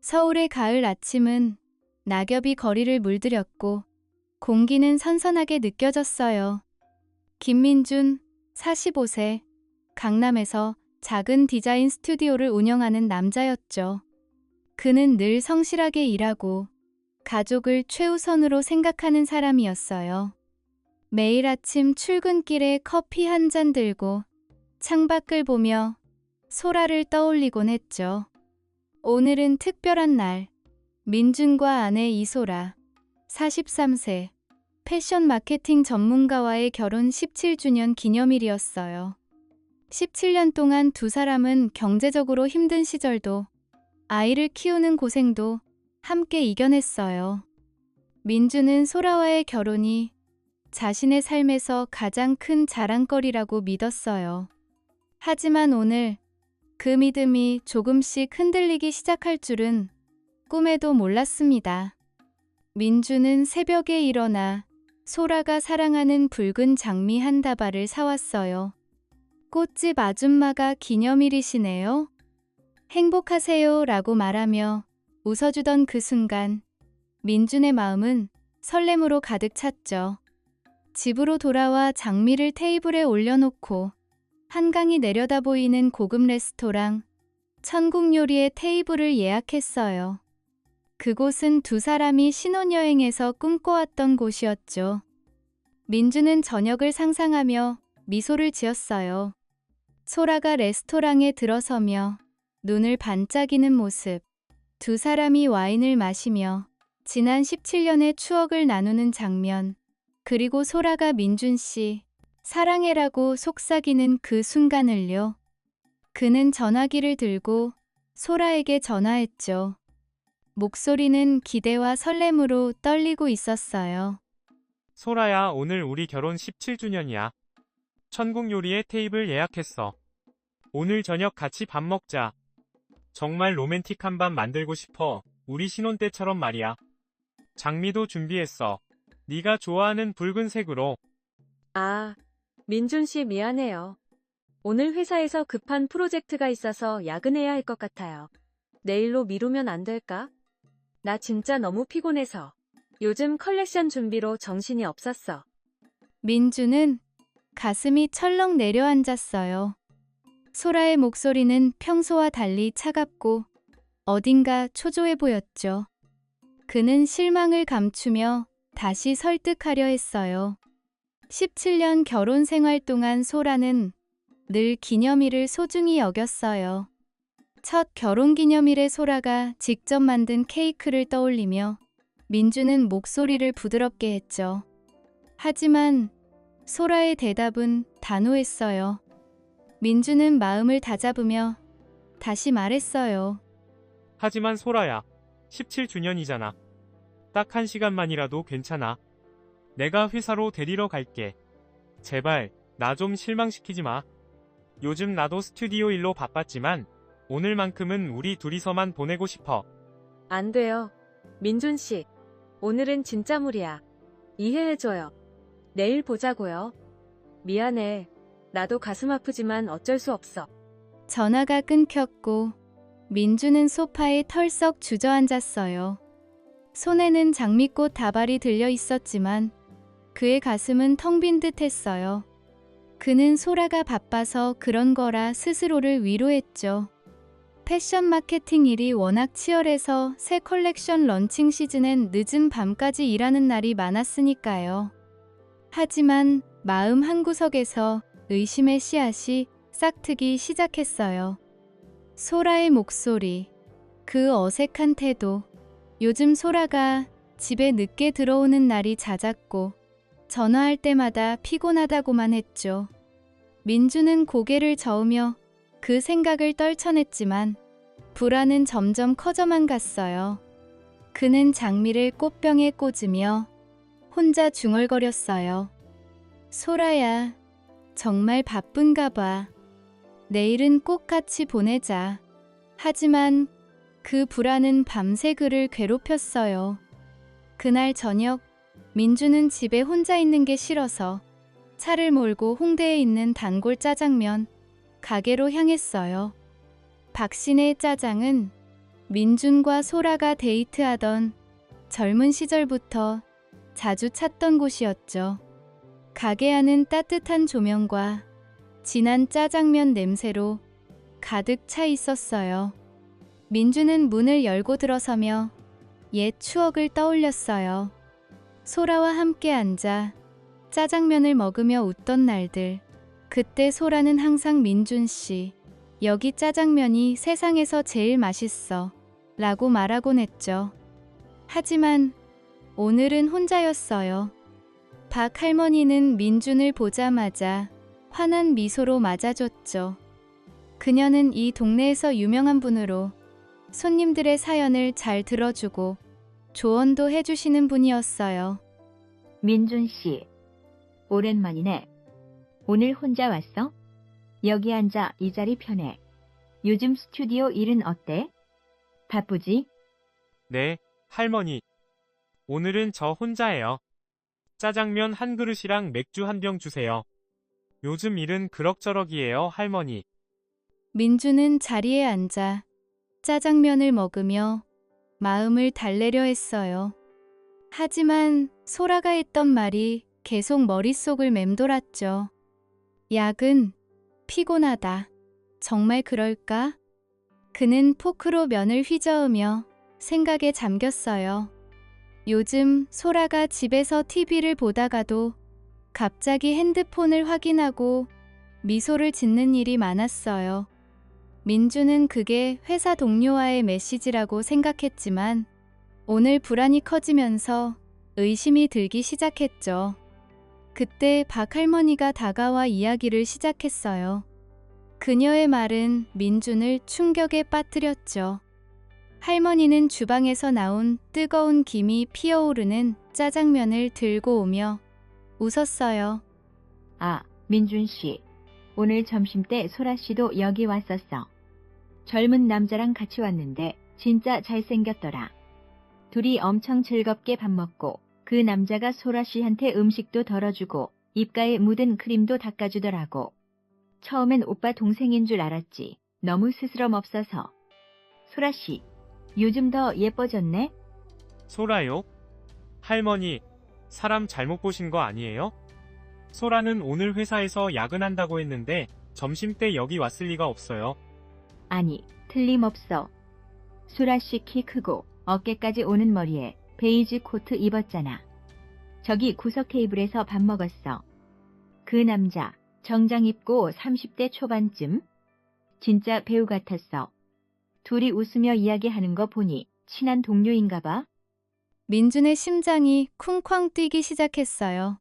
서울의 가을 아침은 낙엽이 거리를 물들였고 공기는 선선하게 느껴졌어요. 김민준, 45세, 강남에서 작은 디자인 스튜디오를 운영하는 남자였죠. 그는 늘 성실하게 일하고 가족을 최우선으로 생각하는 사람이었어요. 매일 아침 출근길에 커피 한 잔 들고 창밖을 보며 소라를 떠올리곤 했죠. 오늘은 특별한 날. 민준과 아내 이소라, 43세, 패션 마케팅 전문가와의 결혼 17주년 기념일이었어요. 17년 동안 두 사람은 경제적으로 힘든 시절도 아이를 키우는 고생도 함께 이겨냈어요. 민주는 소라와의 결혼이 자신의 삶에서 가장 큰 자랑거리라고 믿었어요. 하지만 오늘 그 믿음이 조금씩 흔들리기 시작할 줄은 꿈에도 몰랐습니다. 민주는 새벽에 일어나 소라가 사랑하는 붉은 장미 한 다발을 사왔어요. 꽃집 아줌마가 기념일이시네요. 행복하세요 라고 말하며 웃어주던 그 순간 민준의 마음은 설렘으로 가득 찼죠. 집으로 돌아와 장미를 테이블에 올려놓고 한강이 내려다 보이는 고급 레스토랑 천국요리의 테이블을 예약했어요. 그곳은 두 사람이 신혼여행에서 꿈꿔왔던 곳이었죠. 민주는 저녁을 상상하며 미소를 지었어요. 소라가 레스토랑에 들어서며 눈을 반짝이는 모습, 두 사람이 와인을 마시며 지난 17년의 추억을 나누는 장면, 그리고 소라가 민준 씨, 사랑해라고 속삭이는 그 순간을요. 그는 전화기를 들고 소라에게 전화했죠. 목소리는 기대와 설렘으로 떨리고 있었어요. 소라야, 오늘 우리 결혼 17주년이야. 천국 요리의 테이블 예약했어. 오늘 저녁 같이 밥 먹자. 정말 로맨틱한 밤 만들고 싶어. 우리 신혼 때처럼 말이야. 장미도 준비했어. 네가 좋아하는 붉은색으로. 아, 민준 씨 미안해요. 오늘 회사에서 급한 프로젝트가 있어서 야근해야 할 것 같아요. 내일로 미루면 안 될까? 나 진짜 너무 피곤해서. 요즘 컬렉션 준비로 정신이 없었어. 민주는 가슴이 철렁 내려앉았어요. 소라의 목소리는 평소와 달리 차갑고 어딘가 초조해 보였죠. 그는 실망을 감추며 다시 설득하려 했어요. 17년 결혼 생활 동안 소라는 늘 기념일을 소중히 여겼어요. 첫 결혼 기념일에 소라가 직접 만든 케이크를 떠올리며 민주는 목소리를 부드럽게 했죠. 하지만 소라의 대답은 단호했어요. 민주는 마음을 다잡으며 다시 말했어요. 하지만 소라야, 17주년이잖아. 딱 1시간만이라도 괜찮아. 내가 회사로 데리러 갈게. 제발, 나 좀 실망시키지 마. 요즘 나도 스튜디오 일로 바빴지만 오늘만큼은 우리 둘이서만 보내고 싶어. 안 돼요. 민준 씨, 오늘은 진짜 무리야. 이해해줘요. 내일 보자고요. 미안해. 나도 가슴 아프지만 어쩔 수 없어. 전화가 끊겼고 민주는 소파에 털썩 주저앉았어요. 손에는 장미꽃 다발이 들려 있었지만 그의 가슴은 텅 빈 듯 했어요. 그는 소라가 바빠서 그런 거라 스스로를 위로했죠. 패션 마케팅 일이 워낙 치열해서 새 컬렉션 런칭 시즌엔 늦은 밤까지 일하는 날이 많았으니까요. 하지만 마음 한구석에서 의심의 씨앗이 싹트기 시작했어요. 소라의 목소리, 그 어색한 태도. 요즘 소라가 집에 늦게 들어오는 날이 잦았고 전화할 때마다 피곤하다고만 했죠. 민주는 고개를 저으며 그 생각을 떨쳐냈지만 불안은 점점 커져만 갔어요. 그는 장미를 꽃병에 꽂으며 혼자 중얼거렸어요. 소라야, 정말 바쁜가 봐. 내일은 꼭 같이 보내자. 하지만 그 불안은 밤새 그를 괴롭혔어요. 그날 저녁, 민주는 집에 혼자 있는 게 싫어서 차를 몰고 홍대에 있는 단골 짜장면 가게로 향했어요. 박신의 짜장은 민준과 소라가 데이트하던 젊은 시절부터 자주 찾던 곳이었죠. 가게 안은 따뜻한 조명과 진한 짜장면 냄새로 가득 차 있었어요. 민주는 문을 열고 들어서며 옛 추억을 떠올렸어요. 소라와 함께 앉아 짜장면을 먹으며 웃던 날들. 그때 소라는 항상 민준 씨, 여기 짜장면이 세상에서 제일 맛있어 라고 말하곤 했죠. 하지만 오늘은 혼자였어요. 박 할머니는 민준을 보자마자 환한 미소로 맞아줬죠. 그녀는 이 동네에서 유명한 분으로 손님들의 사연을 잘 들어주고 조언도 해주시는 분이었어요. 민준 씨, 오랜만이네. 오늘 혼자 왔어? 여기 앉아, 이 자리 편해. 요즘 스튜디오 일은 어때? 바쁘지? 네, 할머니. 오늘은 저 혼자예요. 짜장면 한 그릇이랑 맥주 한 병 주세요. 요즘 일은 그럭저럭이에요, 할머니. 민주는 자리에 앉아 짜장면을 먹으며 마음을 달래려 했어요. 하지만 소라가 했던 말이 계속 머릿속을 맴돌았죠. 야근, 피곤하다. 정말 그럴까? 그는 포크로 면을 휘저으며 생각에 잠겼어요. 요즘 소라가 집에서 TV를 보다가도 갑자기 핸드폰을 확인하고 미소를 짓는 일이 많았어요. 민주는 그게 회사 동료와의 메시지라고 생각했지만 오늘 불안이 커지면서 의심이 들기 시작했죠. 그때 박 할머니가 다가와 이야기를 시작했어요. 그녀의 말은 민준을 충격에 빠뜨렸죠. 할머니는 주방에서 나온 뜨거운 김이 피어오르는 짜장면을 들고 오며 웃었어요. 아, 민준 씨. 오늘 점심때 소라 씨도 여기 왔었어. 젊은 남자랑 같이 왔는데 진짜 잘생겼더라. 둘이 엄청 즐겁게 밥 먹고 그 남자가 소라 씨한테 음식도 덜어주고 입가에 묻은 크림도 닦아주더라고. 처음엔 오빠 동생인 줄 알았지. 너무 스스럼 없어서. 소라 씨, 요즘 더 예뻐졌네? 소라요? 할머니, 사람 잘못 보신 거 아니에요? 소라는 오늘 회사에서 야근한다고 했는데 점심때 여기 왔을 리가 없어요. 아니, 틀림없어. 소라 씨 키 크고 어깨까지 오는 머리에 베이지 코트 입었잖아. 저기 구석 테이블에서 밥 먹었어. 그 남자, 정장 입고 30대 초반쯤? 진짜 배우 같았어. 둘이 웃으며 이야기하는 거 보니 친한 동료인가 봐. 민준의 심장이 쿵쾅 뛰기 시작했어요.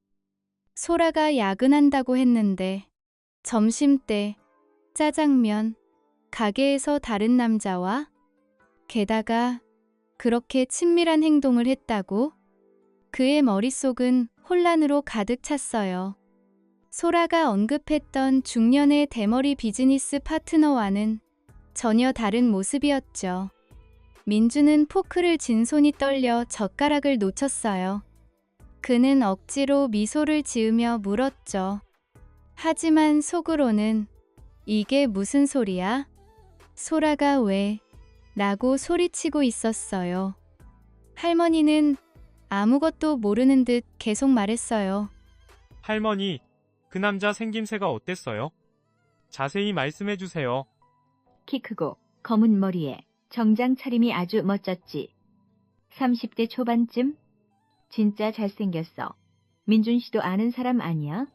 소라가 야근한다고 했는데 점심때 짜장면 가게에서 다른 남자와 게다가 그렇게 친밀한 행동을 했다고? 그의 머릿속은 혼란으로 가득 찼어요. 소라가 언급했던 중년의 대머리 비즈니스 파트너와는 전혀 다른 모습이었죠. 민주는 포크를 쥔 손이 떨려 젓가락을 놓쳤어요. 그는 억지로 미소를 지으며 물었죠. 하지만 속으로는 이게 무슨 소리야? 소라가 왜? 라고 소리치고 있었어요. 할머니는 아무것도 모르는 듯 계속 말했어요. 할머니, 그 남자 생김새가 어땠어요? 자세히 말씀해 주세요. 키 크고 검은 머리에 정장 차림이 아주 멋졌지. 30대 초반쯤? 진짜 잘생겼어. 민준 씨도 아는 사람 아니야?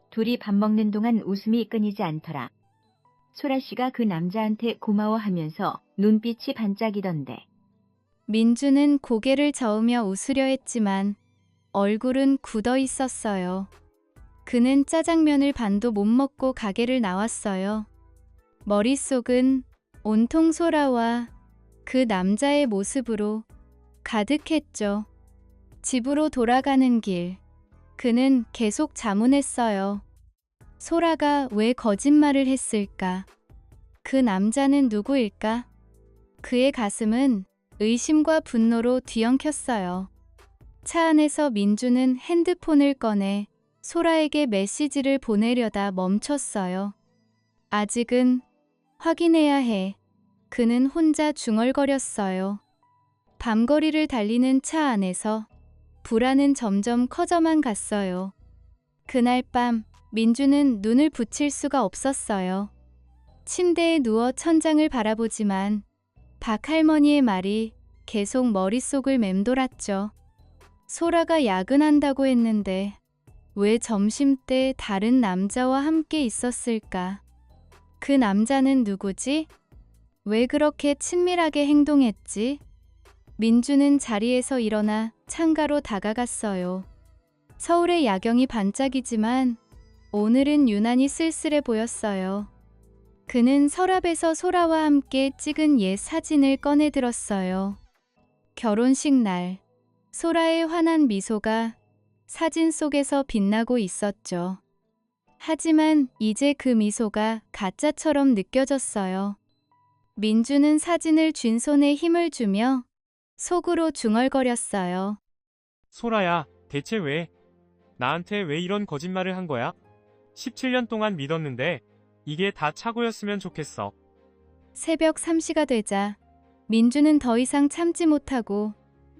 둘이 밥 먹는 동안 웃음이 끊이지 않더라. 소라 씨가 그 남자한테 고마워하면서 눈빛이 반짝이던데. 민주는 고개를 저으며 웃으려 했지만 얼굴은 굳어 있었어요. 그는 짜장면을 반도 못 먹고 가게를 나왔어요. 머릿속은 온통 소라와 그 남자의 모습으로 가득했죠. 집으로 돌아가는 길, 그는 계속 자문했어요. 소라가 왜 거짓말을 했을까? 그 남자는 누구일까? 그의 가슴은 의심과 분노로 뒤엉켰어요. 차 안에서 민주는 핸드폰을 꺼내 소라에게 메시지를 보내려다 멈췄어요. 아직은 확인해야 해. 그는 혼자 중얼거렸어요. 밤거리를 달리는 차 안에서 불안은 점점 커져만 갔어요. 그날 밤 민주는 눈을 붙일 수가 없었어요. 침대에 누워 천장을 바라보지만 박 할머니의 말이 계속 머릿속을 맴돌았죠. 소라가 야근한다고 했는데 왜 점심때 다른 남자와 함께 있었을까? 그 남자는 누구지? 왜 그렇게 친밀하게 행동했지? 민주는 자리에서 일어나 창가로 다가갔어요. 서울의 야경이 반짝이지만 오늘은 유난히 쓸쓸해 보였어요. 그는 서랍에서 소라와 함께 찍은 옛 사진을 꺼내 들었어요. 결혼식 날, 소라의 환한 미소가 사진 속에서 빛나고 있었죠. 하지만 이제 그 미소가 가짜처럼 느껴졌어요. 민주는 사진을 쥔 손에 힘을 주며 속으로 중얼거렸어요. 소라야, 대체 왜? 나한테 왜 이런 거짓말을 한 거야? 17년 동안 믿었는데 이게 다 착오였으면 좋겠어. 새벽 3시가 되자 민주는 더 이상 참지 못하고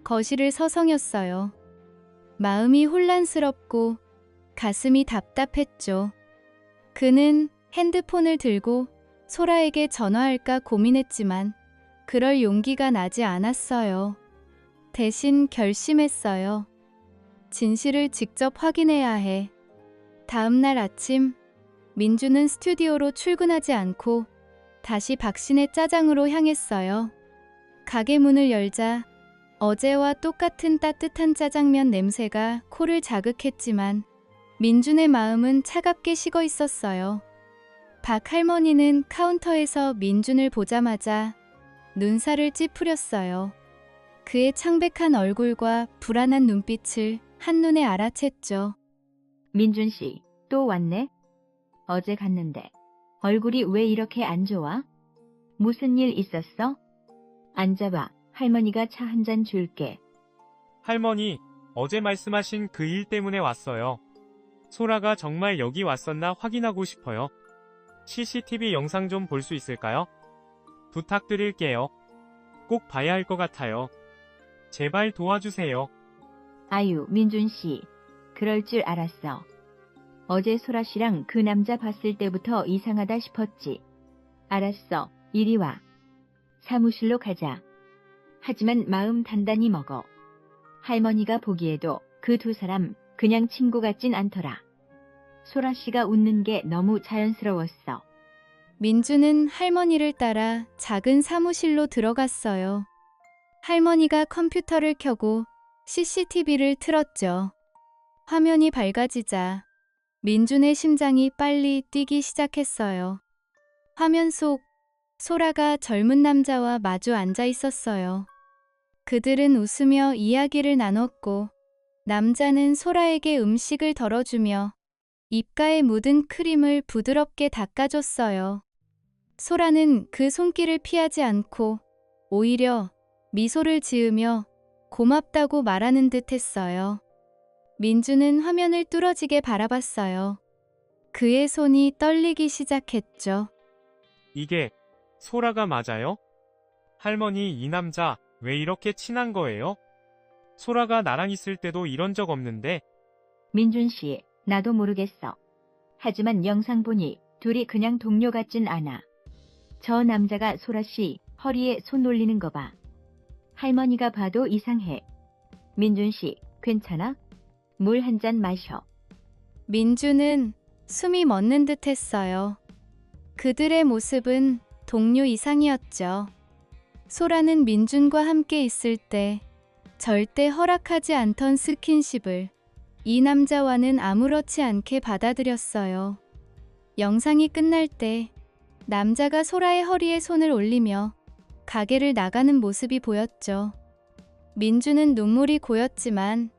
거실을 서성였어요. 마음이 혼란스럽고 가슴이 답답했죠. 그는 핸드폰을 들고 소라에게 전화할까 고민했지만 그럴 용기가 나지 않았어요. 대신 결심했어요. 진실을 직접 확인해야 해. 다음 날 아침, 민주는 스튜디오로 출근하지 않고 다시 박신의 짜장으로 향했어요. 가게 문을 열자 어제와 똑같은 따뜻한 짜장면 냄새가 코를 자극했지만 민준의 마음은 차갑게 식어 있었어요. 박 할머니는 카운터에서 민준을 보자마자 눈살을 찌푸렸어요. 그의 창백한 얼굴과 불안한 눈빛을 한눈에 알아챘죠. 민준 씨, 또 왔네? 어제 갔는데 얼굴이 왜 이렇게 안 좋아? 무슨 일 있었어? 앉아봐. 할머니가 차 한 잔 줄게. 할머니, 어제 말씀하신 그 일 때문에 왔어요. 소라가 정말 여기 왔었나 확인하고 싶어요. CCTV 영상 좀 볼 수 있을까요? 부탁드릴게요. 꼭 봐야 할 것 같아요. 제발 도와주세요. 아유, 민준 씨. 그럴 줄 알았어. 어제 소라 씨랑 그 남자 봤을 때부터 이상하다 싶었지. 알았어. 이리 와. 사무실로 가자. 하지만 마음 단단히 먹어. 할머니가 보기에도 그 두 사람 그냥 친구 같진 않더라. 소라 씨가 웃는 게 너무 자연스러웠어. 민주는 할머니를 따라 작은 사무실로 들어갔어요. 할머니가 컴퓨터를 켜고 CCTV를 틀었죠. 화면이 밝아지자 민준의 심장이 빨리 뛰기 시작했어요. 화면 속 소라가 젊은 남자와 마주 앉아 있었어요. 그들은 웃으며 이야기를 나눴고 남자는 소라에게 음식을 덜어주며 입가에 묻은 크림을 부드럽게 닦아줬어요. 소라는 그 손길을 피하지 않고 오히려 미소를 지으며 고맙다고 말하는 듯 했어요. 민주는 화면을 뚫어지게 바라봤어요. 그의 손이 떨리기 시작했죠. 이게 소라가 맞아요? 할머니, 이 남자 왜 이렇게 친한 거예요? 소라가 나랑 있을 때도 이런 적 없는데. 민준 씨, 나도 모르겠어. 하지만 영상 보니 둘이 그냥 동료 같진 않아. 저 남자가 소라 씨 허리에 손 올리는 거 봐. 할머니가 봐도 이상해. 민준 씨, 괜찮아? 물 한 잔 마셔. 민주는 숨이 멎는 듯 했어요. 그들의 모습은 동료 이상이었죠. 소라는 민준과 함께 있을 때 절대 허락하지 않던 스킨십을 이 남자와는 아무렇지 않게 받아들였어요. 영상이 끝날 때 남자가 소라의 허리에 손을 올리며 가게를 나가는 모습이 보였죠. 민주는 눈물이 고였지만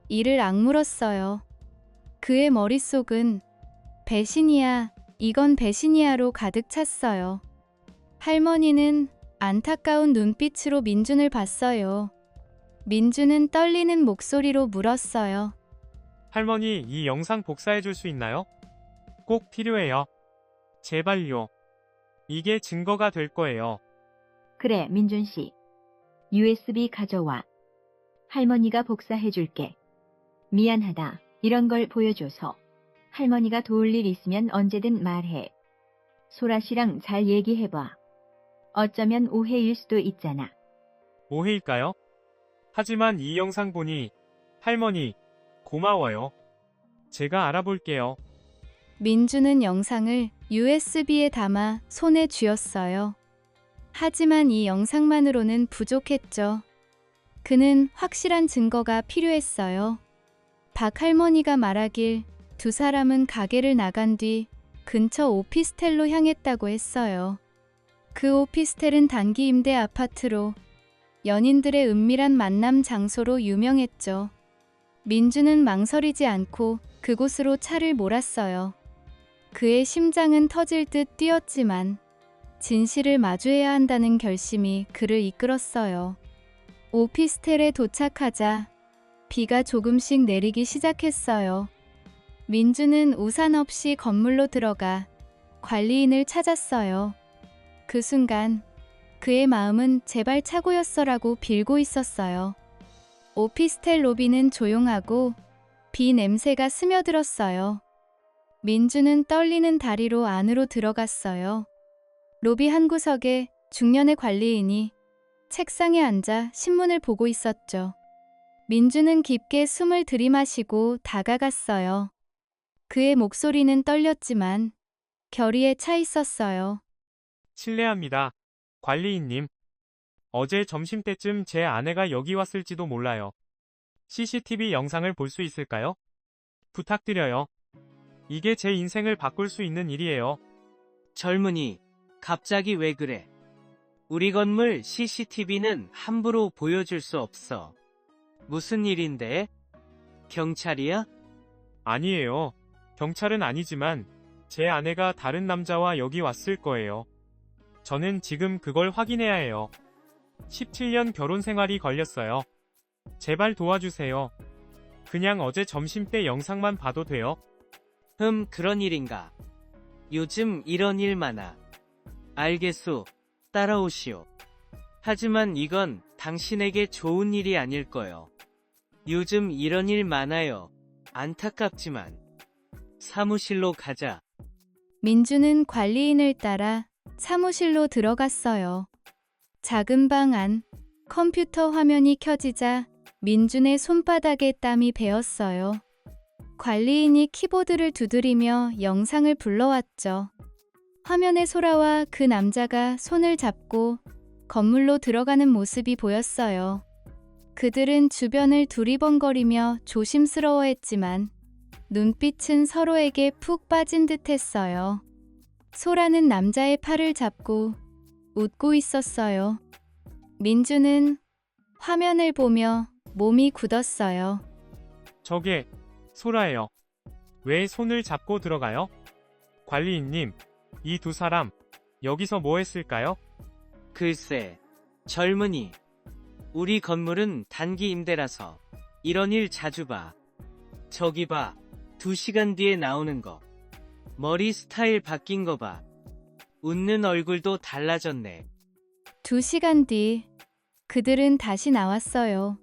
이를 악물었어요. 그의 머릿속은 배신이야, 이건 배신이야로 가득 찼어요. 할머니는 안타까운 눈빛으로 민준을 봤어요. 민준은 떨리는 목소리로 물었어요. 할머니, 이 영상 복사해 줄 수 있나요? 꼭 필요해요. 제발요. 이게 증거가 될 거예요. 그래, 민준 씨. USB 가져와. 할머니가 복사해줄게. 미안하다. 이런 걸 보여줘서. 할머니가 도울 일 있으면 언제든 말해. 소라 씨랑 잘 얘기해봐. 어쩌면 오해일 수도 있잖아. 오해일까요? 하지만 이 영상 보니 할머니 고마워요. 제가 알아볼게요. 민주는 영상을 USB에 담아 손에 쥐었어요. 하지만 이 영상만으로는 부족했죠. 그는 확실한 증거가 필요했어요. 박 할머니가 말하길 두 사람은 가게를 나간 뒤 근처 오피스텔로 향했다고 했어요. 그 오피스텔은 단기 임대 아파트로 연인들의 은밀한 만남 장소로 유명했죠. 민주는 망설이지 않고 그곳으로 차를 몰았어요. 그의 심장은 터질 듯 뛰었지만 진실을 마주해야 한다는 결심이 그를 이끌었어요. 오피스텔에 도착하자 비가 조금씩 내리기 시작했어요. 민주는 우산 없이 건물로 들어가 관리인을 찾았어요. 그 순간 그의 마음은 제발 차고였어라고 빌고 있었어요. 오피스텔 로비는 조용하고 비 냄새가 스며들었어요. 민주는 떨리는 다리로 안으로 들어갔어요. 로비 한 구석에 중년의 관리인이 책상에 앉아 신문을 보고 있었죠. 민주는 깊게 숨을 들이마시고 다가갔어요. 그의 목소리는 떨렸지만 결의에 차 있었어요. 실례합니다. 관리인님. 어제 점심때쯤 제 아내가 여기 왔을지도 몰라요. CCTV 영상을 볼 수 있을까요? 부탁드려요. 이게 제 인생을 바꿀 수 있는 일이에요. 젊은이, 갑자기 왜 그래? 우리 건물 CCTV는 함부로 보여줄 수 없어. 무슨 일인데? 경찰이야? 아니에요. 경찰은 아니지만 제 아내가 다른 남자와 여기 왔을 거예요. 저는 지금 그걸 확인해야 해요. 17년 결혼 생활이 걸렸어요. 제발 도와주세요. 그냥 어제 점심때 영상만 봐도 돼요? 그런 일인가? 요즘 이런 일 많아. 알겠소. 따라오시오. 하지만 이건 당신에게 좋은 일이 아닐 거요. 요즘 이런 일 많아요. 안타깝지만. 사무실로 가자. 민주는 관리인을 따라 사무실로 들어갔어요. 작은 방 안 컴퓨터 화면이 켜지자 민준의 손바닥에 땀이 배었어요. 관리인이 키보드를 두드리며 영상을 불러왔죠. 화면에 소라와 그 남자가 손을 잡고 건물로 들어가는 모습이 보였어요. 그들은 주변을 두리번거리며 조심스러워했지만 눈빛은 서로에게 푹 빠진 듯했어요. 소라는 남자의 팔을 잡고 웃고 있었어요. 민주는 화면을 보며 몸이 굳었어요. 저게 소라예요. 왜 손을 잡고 들어가요? 관리인님, 이 두 사람 여기서 뭐 했을까요? 글쎄, 젊은이. 우리 건물은 단기 임대라서 이런 일 자주 봐. 저기 봐. 2시간 뒤에 나오는 거. 머리 스타일 바뀐 거 봐. 웃는 얼굴도 달라졌네. 2시간 뒤 그들은 다시 나왔어요.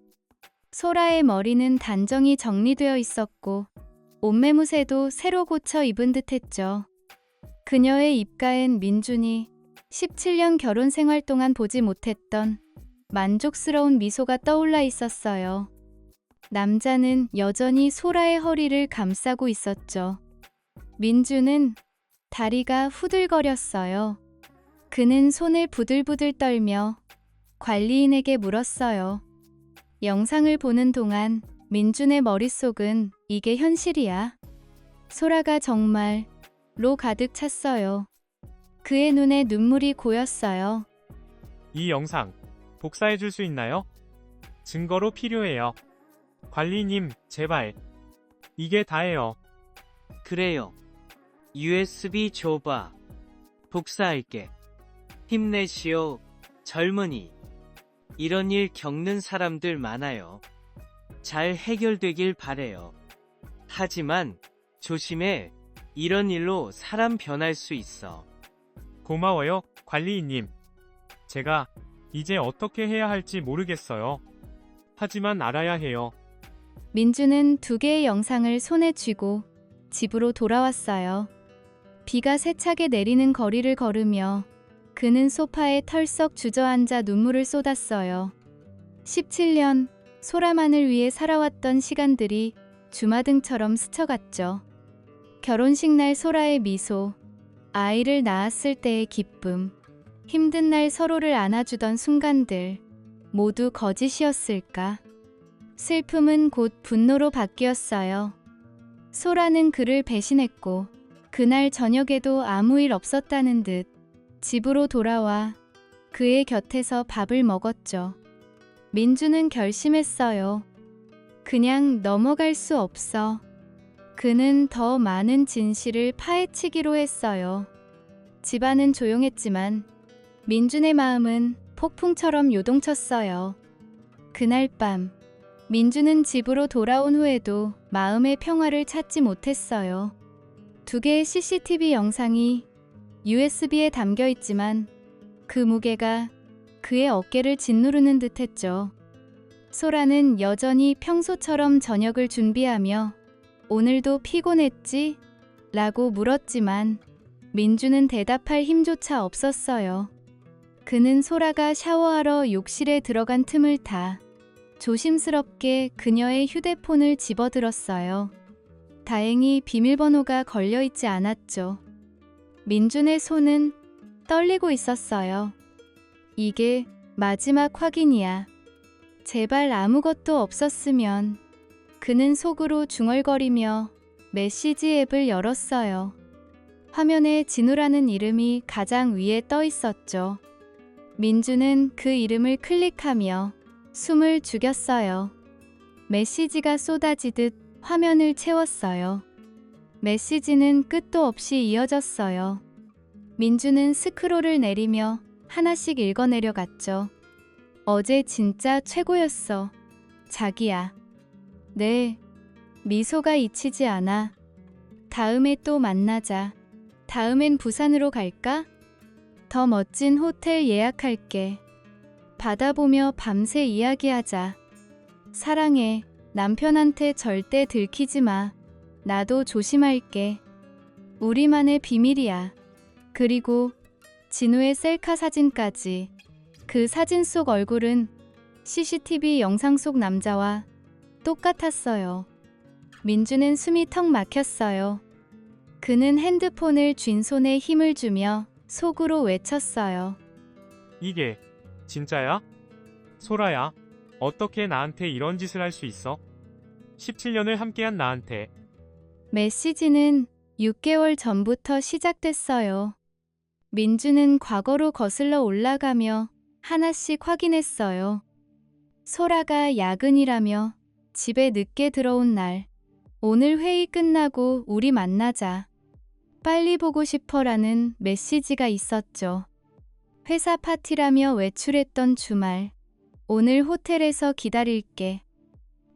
소라의 머리는 단정히 정리되어 있었고 옷매무새도 새로 고쳐 입은 듯했죠. 그녀의 입가엔 민준이 17년 결혼 생활 동안 보지 못했던 만족스러운 미소가 떠올라 있었어요. 남자는 여전히 소라의 허리를 감싸고 있었죠. 민주는 다리가 후들거렸어요. 그는 손을 부들부들 떨며 관리인에게 물었어요. 영상을 보는 동안 민준의 머릿속은 이게 현실이야? 소라가 정말로 가득 찼어요. 그의 눈에 눈물이 고였어요. 이 영상 복사해 줄 수 있나요? 증거로 필요해요. 관리님, 제발. 이게 다예요. 그래요. USB 줘봐. 복사할게. 힘내시오, 젊은이. 이런 일 겪는 사람들 많아요. 잘 해결되길 바래요. 하지만 조심해. 이런 일로 사람 변할 수 있어. 고마워요, 관리인님. 제가 이제 어떻게 해야 할지 모르겠어요. 하지만 알아야 해요. 민주는 2개의 영상을 손에 쥐고 집으로 돌아왔어요. 비가 세차게 내리는 거리를 걸으며 그는 소파에 털썩 주저앉아 눈물을 쏟았어요. 17년 소라만을 위해 살아왔던 시간들이 주마등처럼 스쳐갔죠. 결혼식 날 소라의 미소, 아이를 낳았을 때의 기쁨, 힘든 날 서로를 안아주던 순간들, 모두 거짓이었을까? 슬픔은 곧 분노로 바뀌었어요. 소라는 그를 배신했고 그날 저녁에도 아무 일 없었다는 듯 집으로 돌아와 그의 곁에서 밥을 먹었죠. 민주는 결심했어요. 그냥 넘어갈 수 없어. 그는 더 많은 진실을 파헤치기로 했어요. 집안은 조용했지만 민준의 마음은 폭풍처럼 요동쳤어요. 그날 밤 민주는 집으로 돌아온 후에도 마음의 평화를 찾지 못했어요. 2개의 CCTV 영상이 USB에 담겨 있지만 그 무게가 그의 어깨를 짓누르는 듯했죠. 소라는 여전히 평소처럼 저녁을 준비하며 오늘도 피곤했지? 라고 물었지만 민주는 대답할 힘조차 없었어요. 그는 소라가 샤워하러 욕실에 들어간 틈을 타 조심스럽게 그녀의 휴대폰을 집어들었어요. 다행히 비밀번호가 걸려있지 않았죠. 민준의 손은 떨리고 있었어요. 이게 마지막 확인이야. 제발 아무것도 없었으면. 그는 속으로 중얼거리며 메시지 앱을 열었어요. 화면에 진우라는 이름이 가장 위에 떠 있었죠. 민주는 그 이름을 클릭하며 숨을 죽였어요. 메시지가 쏟아지듯 화면을 채웠어요. 메시지는 끝도 없이 이어졌어요. 민주는 스크롤을 내리며 하나씩 읽어내려갔죠. 어제 진짜 최고였어. 자기야. 네. 미소가 잊히지 않아. 다음에 또 만나자. 다음엔 부산으로 갈까? 더 멋진 호텔 예약할게. 바다 보며 밤새 이야기하자. 사랑해. 남편한테 절대 들키지 마. 나도 조심할게. 우리만의 비밀이야. 그리고 진우의 셀카 사진까지. 그 사진 속 얼굴은 CCTV 영상 속 남자와 똑같았어요. 민주는 숨이 턱 막혔어요. 그는 핸드폰을 쥔 손에 힘을 주며 속으로 외쳤어요. 이게 진짜야? 소라야, 어떻게 나한테 이런 짓을 할 수 있어? 17년을 함께한 나한테. 메시지는 6개월 전부터 시작됐어요. 민주는 과거로 거슬러 올라가며 하나씩 확인했어요. 소라가 야근이라며 집에 늦게 들어온 날. 오늘 회의 끝나고 우리 만나자. 빨리 보고 싶어라는 메시지가 있었죠. 회사 파티라며 외출했던 주말. 오늘 호텔에서 기다릴게.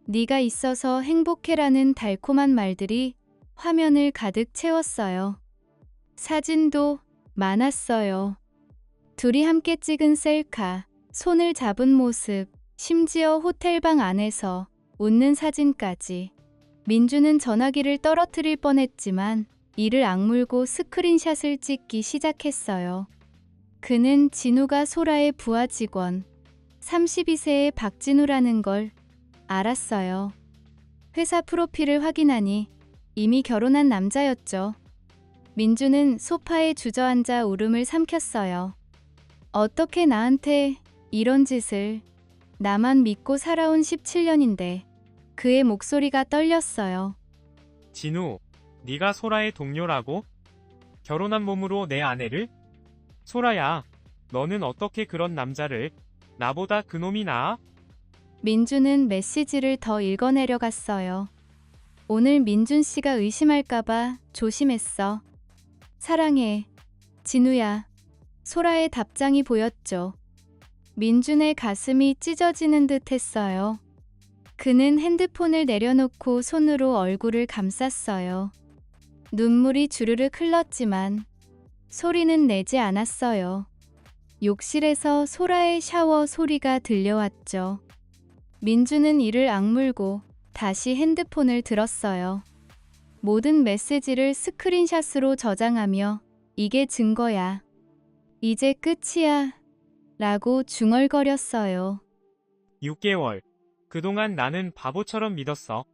네가 있어서 행복해라는 달콤한 말들이 화면을 가득 채웠어요. 사진도 많았어요. 둘이 함께 찍은 셀카, 손을 잡은 모습, 심지어 호텔방 안에서 웃는 사진까지. 민주는 전화기를 떨어뜨릴 뻔했지만 이를 악물고 스크린샷을 찍기 시작했어요. 그는 진우가 소라의 부하 직원, 32세의 박진우라는 걸 알았어요. 회사 프로필을 확인하니 이미 결혼한 남자였죠. 민주는 소파에 주저앉아 울음을 삼켰어요. 어떻게 나한테 이런 짓을. 나만 믿고 살아온 17년인데. 그의 목소리가 떨렸어요. 진우, 네가 소라의 동료라고? 결혼한 몸으로 내 아내를? 소라야, 너는 어떻게 그런 남자를? 나보다 그놈이 나아? 민주는 메시지를 더 읽어내려갔어요. 오늘 민준 씨가 의심할까봐 조심했어. 사랑해. 진우야. 소라의 답장이 보였죠. 민준의 가슴이 찢어지는 듯 했어요. 그는 핸드폰을 내려놓고 손으로 얼굴을 감쌌어요. 눈물이 주르륵 흘렀지만 소리는 내지 않았어요. 욕실에서 소라의 샤워 소리가 들려왔죠. 민주는 이를 악물고 다시 핸드폰을 들었어요. 모든 메시지를 스크린샷으로 저장하며 이게 증거야. 이제 끝이야. 라고 중얼거렸어요. 6개월. 그동안 나는 바보처럼 믿었어.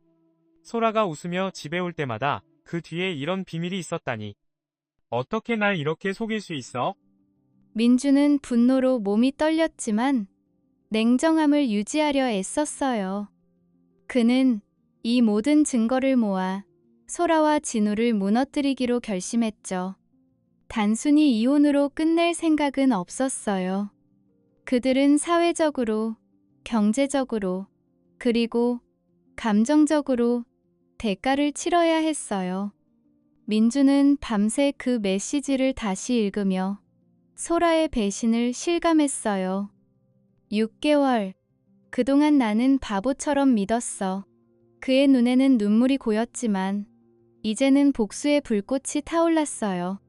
소라가 웃으며 집에 올 때마다 그 뒤에 이런 비밀이 있었다니. 어떻게 날 이렇게 속일 수 있어? 민주는 분노로 몸이 떨렸지만 냉정함을 유지하려 애썼어요. 그는 이 모든 증거를 모아 소라와 진우를 무너뜨리기로 결심했죠. 단순히 이혼으로 끝낼 생각은 없었어요. 그들은 사회적으로, 경제적으로, 그리고 감정적으로 대가를 치러야 했어요. 민주는 밤새 그 메시지를 다시 읽으며 소라의 배신을 실감했어요. 6개월. 그동안 나는 바보처럼 믿었어. 그의 눈에는 눈물이 고였지만 이제는 복수의 불꽃이 타올랐어요.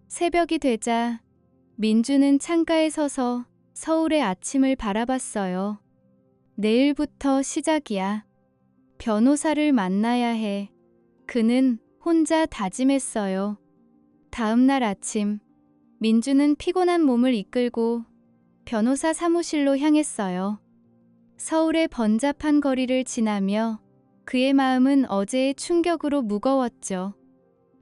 새벽이 되자 민주는 창가에 서서 서울의 아침을 바라봤어요. 내일부터 시작이야. 변호사를 만나야 해. 그는 혼자 다짐했어요. 다음 날 아침, 민주는 피곤한 몸을 이끌고 변호사 사무실로 향했어요. 서울의 번잡한 거리를 지나며 그의 마음은 어제의 충격으로 무거웠죠.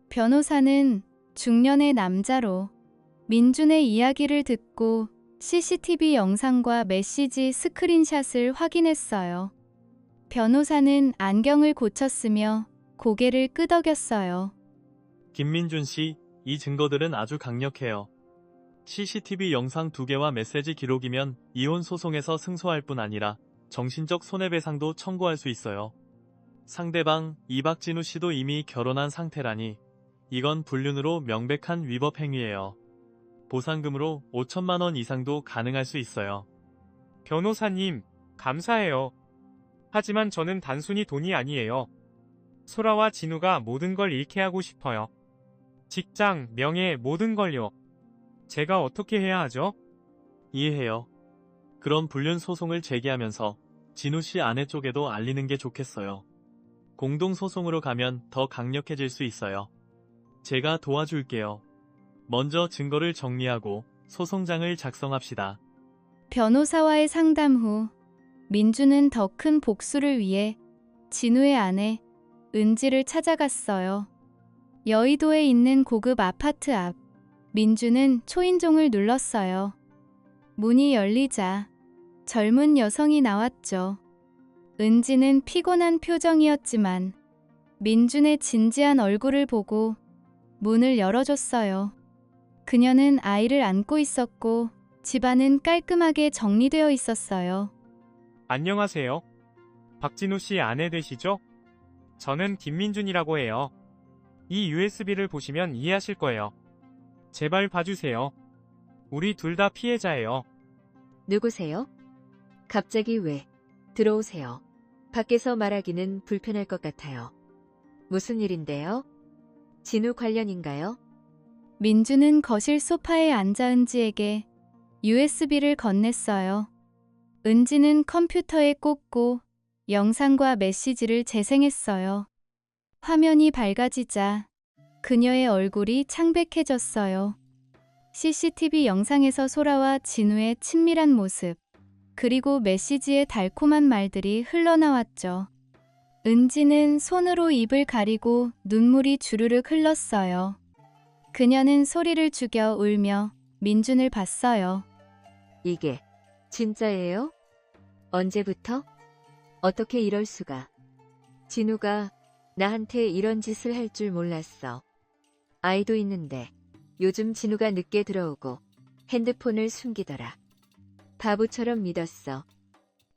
변호사는 중년의 남자로 민준의 이야기를 듣고 CCTV 영상과 메시지 스크린샷을 확인했어요. 변호사는 안경을 고쳤으며 고개를 끄덕였어요. 김민준 씨, 이 증거들은 아주 강력해요. CCTV 영상 2개와 메시지 기록이면 이혼 소송에서 승소할 뿐 아니라 정신적 손해배상도 청구할 수 있어요. 상대방 이박진우 씨도 이미 결혼한 상태라니 이건 불륜으로 명백한 위법 행위예요. 보상금으로 5천만 원 이상도 가능할 수 있어요. 변호사님, 감사해요. 하지만 저는 단순히 돈이 아니에요. 소라와 진우가 모든 걸 잃게 하고 싶어요. 직장, 명예, 모든 걸요. 제가 어떻게 해야 하죠? 이해해요. 그럼 불륜 소송을 제기하면서 진우 씨 아내 쪽에도 알리는 게 좋겠어요. 공동소송으로 가면 더 강력해질 수 있어요. 제가 도와줄게요. 먼저 증거를 정리하고 소송장을 작성합시다. 변호사와의 상담 후 민주는 더 큰 복수를 위해 진우의 아내 은지를 찾아갔어요. 여의도에 있는 고급 아파트 앞, 민주는 초인종을 눌렀어요. 문이 열리자 젊은 여성이 나왔죠. 은지는 피곤한 표정이었지만 민준의 진지한 얼굴을 보고 문을 열어줬어요. 그녀는 아이를 안고 있었고 집안은 깔끔하게 정리되어 있었어요. 안녕하세요. 박진우 씨 아내 되시죠? 저는 김민준이라고 해요. 이 USB를 보시면 이해하실 거예요. 제발 봐주세요. 우리 둘 다 피해자예요. 누구세요? 갑자기 왜? 들어오세요. 밖에서 말하기는 불편할 것 같아요. 무슨 일인데요? 진우 관련인가요? 민주는 거실 소파에 앉아 은지에게 USB를 건넸어요. 은지는 컴퓨터에 꽂고 영상과 메시지를 재생했어요. 화면이 밝아지자 그녀의 얼굴이 창백해졌어요. CCTV 영상에서 소라와 진우의 친밀한 모습, 그리고 메시지의 달콤한 말들이 흘러나왔죠. 은지는 손으로 입을 가리고 눈물이 주르륵 흘렀어요. 그녀는 소리를 죽여 울며 민준을 봤어요. 이게 진짜예요? 언제부터? 어떻게 이럴 수가? 진우가 나한테 이런 짓을 할 줄 몰랐어. 아이도 있는데 요즘 진우가 늦게 들어오고 핸드폰을 숨기더라. 바보처럼 믿었어.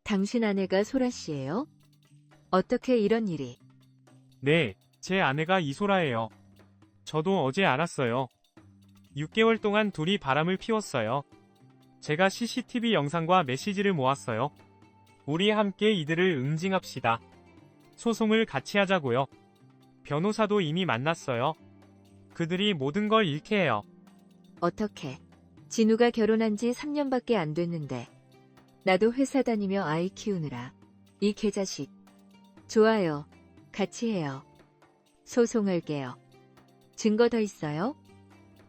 당신 아내가 소라 씨예요? 어떻게 이런 일이? 네, 제 아내가 이소라예요. 저도 어제 알았어요. 6개월 동안 둘이 바람을 피웠어요. 제가 CCTV 영상과 메시지를 모았어요. 우리 함께 이들을 응징합시다. 소송을 같이 하자고요. 변호사도 이미 만났어요. 그들이 모든 걸 잃게 해요. 어떻게? 진우가 결혼한 지 3년밖에 안 됐는데 나도 회사 다니며 아이 키우느라 이 개자식. 좋아요. 같이 해요. 소송할게요. 증거 더 있어요?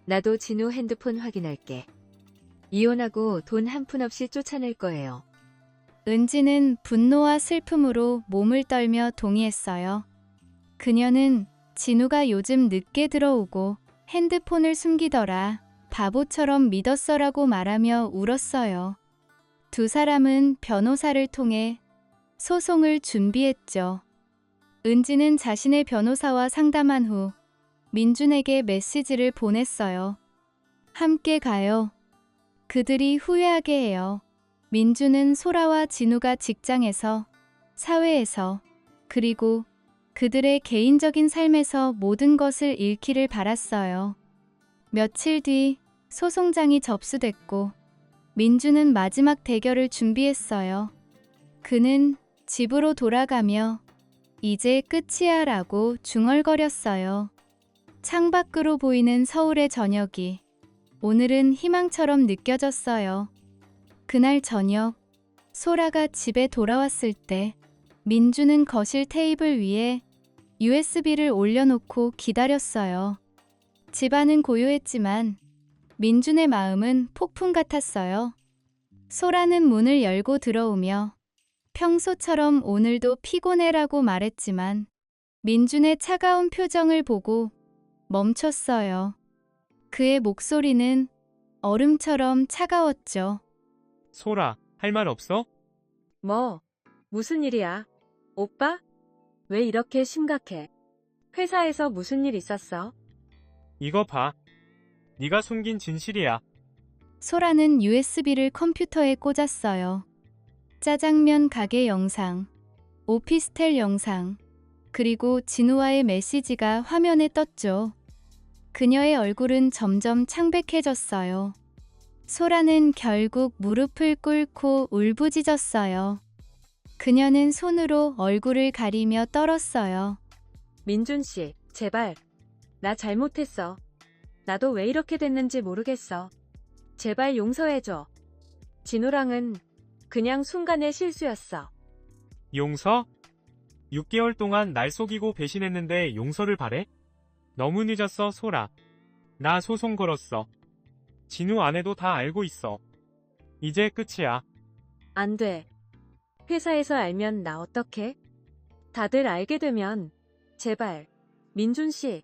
나도 진우 핸드폰 확인할게. 이혼하고 돈 한 푼 없이 쫓아낼 거예요. 은지는 분노와 슬픔으로 몸을 떨며 동의했어요. 그녀는 진우가 요즘 늦게 들어오고 핸드폰을 숨기더라. 바보처럼 믿었어라고 말하며 울었어요. 두 사람은 변호사를 통해 소송을 준비했죠. 은지는 자신의 변호사와 상담한 후 민준에게 메시지를 보냈어요. 함께 가요. 그들이 후회하게 해요. 민준은 소라와 진우가 직장에서, 사회에서, 그리고 그들의 개인적인 삶에서 모든 것을 잃기를 바랐어요. 며칠 뒤 소송장이 접수됐고 민준은 마지막 대결을 준비했어요. 그는 집으로 돌아가며 이제 끝이야 라고 중얼거렸어요. 창밖으로 보이는 서울의 저녁이 오늘은 희망처럼 느껴졌어요. 그날 저녁, 소라가 집에 돌아왔을 때 민준은 거실 테이블 위에 USB를 올려놓고 기다렸어요. 집안은 고요했지만 민준의 마음은 폭풍 같았어요. 소라는 문을 열고 들어오며 평소처럼 오늘도 피곤해라고 말했지만 민준의 차가운 표정을 보고 멈췄어요. 그의 목소리는 얼음처럼 차가웠죠. 소라, 할 말 없어? 뭐, 무슨 일이야? 오빠? 왜 이렇게 심각해? 회사에서 무슨 일 있었어? 이거 봐. 네가 숨긴 진실이야. 소라는 USB를 컴퓨터에 꽂았어요. 짜장면 가게 영상, 오피스텔 영상, 그리고 진우와의 메시지가 화면에 떴죠. 그녀의 얼굴은 점점 창백해졌어요. 소라는 결국 무릎을 꿇고 울부짖었어요. 그녀는 손으로 얼굴을 가리며 떨었어요. 민준 씨, 제발. 나 잘못했어. 나도 왜 이렇게 됐는지 모르겠어. 제발 용서해줘. 진우랑은 그냥 순간의 실수였어. 용서? 6개월 동안 날 속이고 배신했는데 용서를 바래? 너무 늦었어, 소라. 나 소송 걸었어. 진우 아내도 다 알고 있어. 이제 끝이야. 안 돼. 회사에서 알면 나 어떡해? 다들 알게 되면 제발. 민준 씨.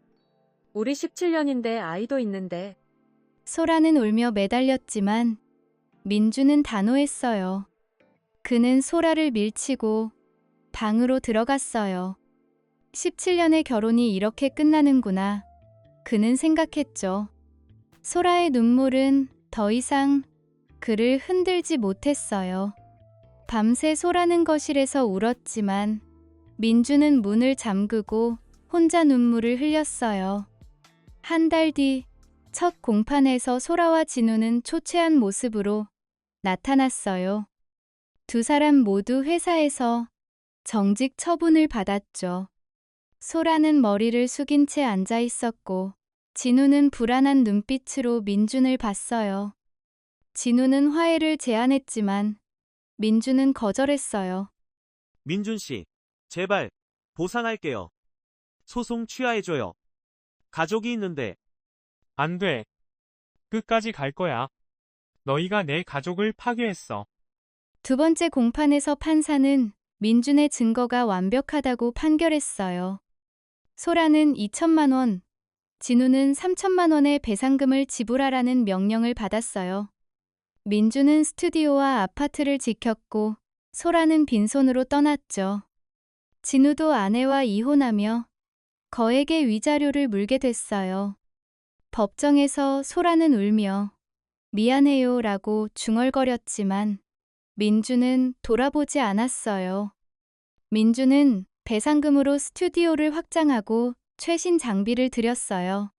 우리 17년인데 아이도 있는데. 소라는 울며 매달렸지만 민주는 단호했어요. 그는 소라를 밀치고 방으로 들어갔어요. 17년의 결혼이 이렇게 끝나는구나. 그는 생각했죠. 소라의 눈물은 더 이상 그를 흔들지 못했어요. 밤새 소라는 거실에서 울었지만 민주는 문을 잠그고 혼자 눈물을 흘렸어요. 한 달 뒤 첫 공판에서 소라와 진우는 초췌한 모습으로 나타났어요. 두 사람 모두 회사에서 정직 처분을 받았죠. 소라는 머리를 숙인 채 앉아 있었고 진우는 불안한 눈빛으로 민준을 봤어요. 진우는 화해를 제안했지만 민준은 거절했어요. 민준 씨, 제발 보상할게요. 소송 취하해줘요. 가족이 있는데. 안 돼. 끝까지 갈 거야. 너희가 내 가족을 파괴했어. 두 번째 공판에서 판사는 민준의 증거가 완벽하다고 판결했어요. 소라는 2천만 원, 진우는 3천만 원의 배상금을 지불하라는 명령을 받았어요. 민준은 스튜디오와 아파트를 지켰고 소라는 빈손으로 떠났죠. 진우도 아내와 이혼하며 거액의 위자료를 물게 됐어요. 법정에서 소라는 울며 미안해요 라고 중얼거렸지만 민주는 돌아보지 않았어요. 민주는 배상금으로 스튜디오를 확장하고 최신 장비를 들였어요.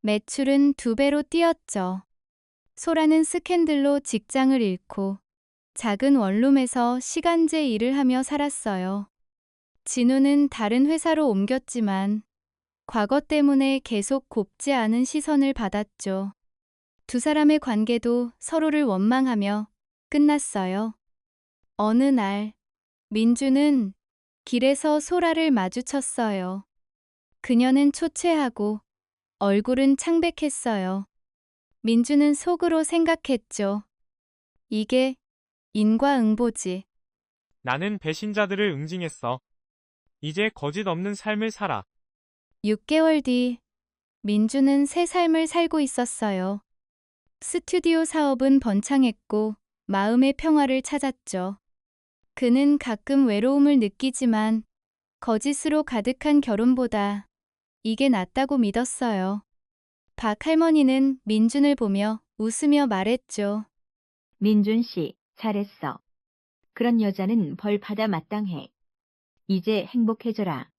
매출은 2배로 뛰었죠. 소라는 스캔들로 직장을 잃고 작은 원룸에서 시간제 일을 하며 살았어요. 진우는 다른 회사로 옮겼지만 과거 때문에 계속 곱지 않은 시선을 받았죠. 두 사람의 관계도 서로를 원망하며 끝났어요. 어느 날, 민주는 길에서 소라를 마주쳤어요. 그녀는 초췌하고 얼굴은 창백했어요. 민주는 속으로 생각했죠. 이게 인과응보지. 나는 배신자들을 응징했어. 이제 거짓 없는 삶을 살아. 6개월 뒤, 민주는 새 삶을 살고 있었어요. 스튜디오 사업은 번창했고 마음의 평화를 찾았죠. 그는 가끔 외로움을 느끼지만 거짓으로 가득한 결혼보다 이게 낫다고 믿었어요. 박 할머니는 민준을 보며 웃으며 말했죠. 민준 씨, 잘했어. 그런 여자는 벌 받아 마땅해. 이제 행복해져라.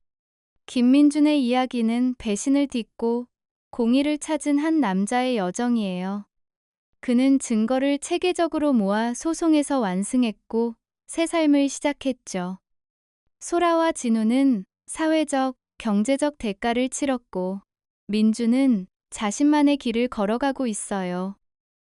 김민준의 이야기는 배신을 딛고 공의를 찾은 한 남자의 여정이에요. 그는 증거를 체계적으로 모아 소송에서 완승했고 새 삶을 시작했죠. 소라와 진우는 사회적, 경제적 대가를 치렀고 민주는 자신만의 길을 걸어가고 있어요.